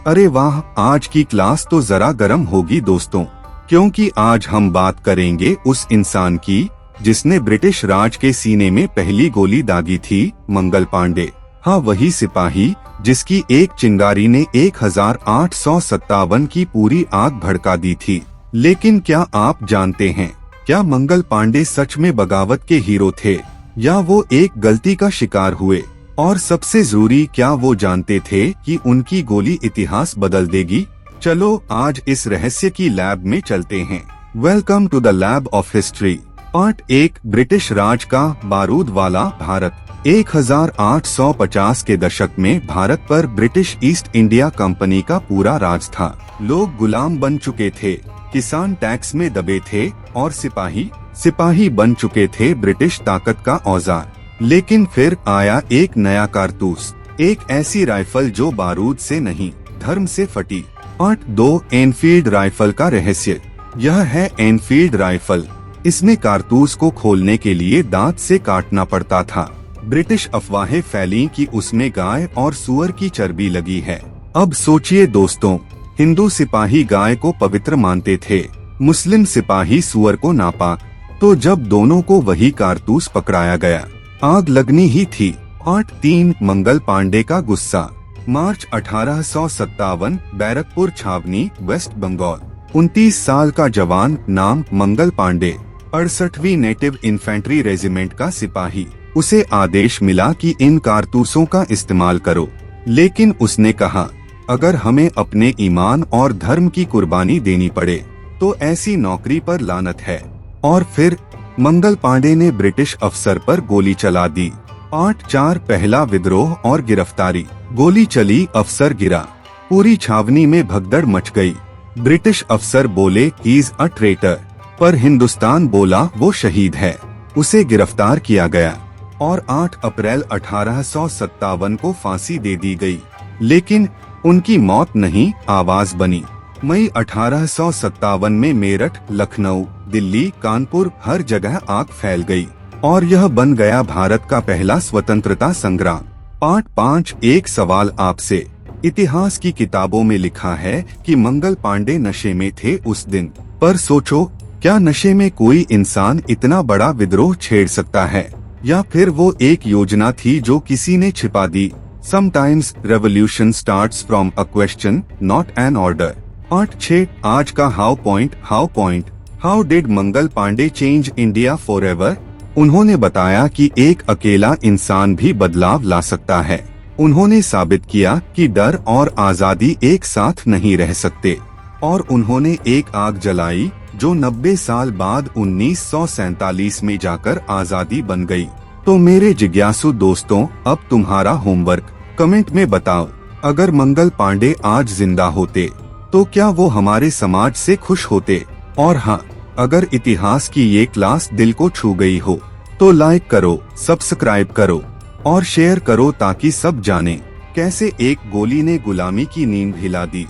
अरे वाह, आज की क्लास तो जरा गर्म होगी दोस्तों, क्योंकि आज हम बात करेंगे उस इंसान की जिसने ब्रिटिश राज के सीने में पहली गोली दागी थी, मंगल पांडे। हाँ, वही सिपाही जिसकी एक चिंगारी ने 1857 की पूरी आग भड़का दी थी। लेकिन क्या आप जानते हैं, क्या मंगल पांडे सच में बगावत के हीरो थे या वो एक गलती का शिकार हुए? और सबसे जरूरी, क्या वो जानते थे कि उनकी गोली इतिहास बदल देगी? चलो आज इस रहस्य की लैब में चलते हैं। Welcome to the lab of history. Part 1, British Raj का बारूद वाला भारत। 1850 के दशक में भारत पर ब्रिटिश ईस्ट इंडिया कंपनी का पूरा राज था। लोग गुलाम बन चुके थे, किसान टैक्स में दबे थे और सिपाही बन चुके थे ब्रिटिश ताकत का औजार। लेकिन फिर आया एक नया कारतूस, एक ऐसी राइफल जो बारूद से नहीं, धर्म से फटी। पार्ट 2, एनफील्ड राइफल का रहस्य। यह है एनफील्ड राइफल। इसमें कारतूस को खोलने के लिए दांत से काटना पड़ता था। ब्रिटिश अफवाहें फैली कि उसमें गाय और सुअर की चर्बी लगी है। अब सोचिए दोस्तों, हिंदू सिपाही गाय को पवित्र मानते थे, मुस्लिम सिपाही सुअर को नापाक। तो जब दोनों को वही कारतूस पकड़ाया गया, आग लगनी ही थी। पार्ट 3, मंगल पांडे का गुस्सा। मार्च 1857, बैरकपुर छावनी, वेस्ट बंगाल। 29 साल का जवान, नाम Mangal Pandey, 68वीं native infantry regiment का सिपाही। उसे आदेश मिला कि इन कारतूसों का इस्तेमाल करो, लेकिन उसने कहा, अगर हमें अपने ईमान और धर्म की कुर्बानी देनी पड़े तो ऐसी नौकरी पर लानत है। और फिर मंगल पांडे ने ब्रिटिश अफसर पर गोली चला दी। पार्ट 4, पहला विद्रोह और गिरफ्तारी। गोली चली, अफसर गिरा, पूरी छावनी में भगदड़ मच गई। ब्रिटिश अफसर बोले ही इज अ ट्रेटर, पर हिंदुस्तान बोला वो शहीद है। उसे गिरफ्तार किया गया और 8 अप्रैल 1857 को फांसी दे दी गई। लेकिन उनकी मौत नहीं, आवाज बनी। मई 1857 में मेरठ, लखनऊ, दिल्ली, कानपुर, हर जगह आग फैल गई और यह बन गया भारत का पहला स्वतंत्रता संग्राम। पार्ट 5, एक सवाल आपसे। इतिहास की किताबों में लिखा है कि मंगल पांडे नशे में थे उस दिन, पर सोचो, क्या नशे में कोई इंसान इतना बड़ा विद्रोह छेड़ सकता है? या फिर वो एक योजना थी जो किसी ने छिपा दी? Sometimes revolution starts from a question, not an order. Part 6, आज का how point. How did Mangal Pandey change India forever? उन्होंने बताया कि एक अकेला इंसान भी बदलाव ला सकता है। उन्होंने साबित किया कि डर और आजादी एक साथ नहीं रह सकते। और उन्होंने एक आग जलाई जो 90 साल बाद 1947 में जाकर आजादी बन गई। तो मेरे जिज्ञासु दोस्तों, अब तुम्हारा होमवर्क, कमेंट में बताओ, अगर मंगल पांडे आज जिंदा होते तो क्या वो हमारे समाज से खुश होते? और हाँ, अगर इतिहास की ये क्लास दिल को छू गई हो तो लाइक करो, सब्सक्राइब करो और शेयर करो ताकि सब जाने कैसे एक गोली ने गुलामी की नींद हिला दी।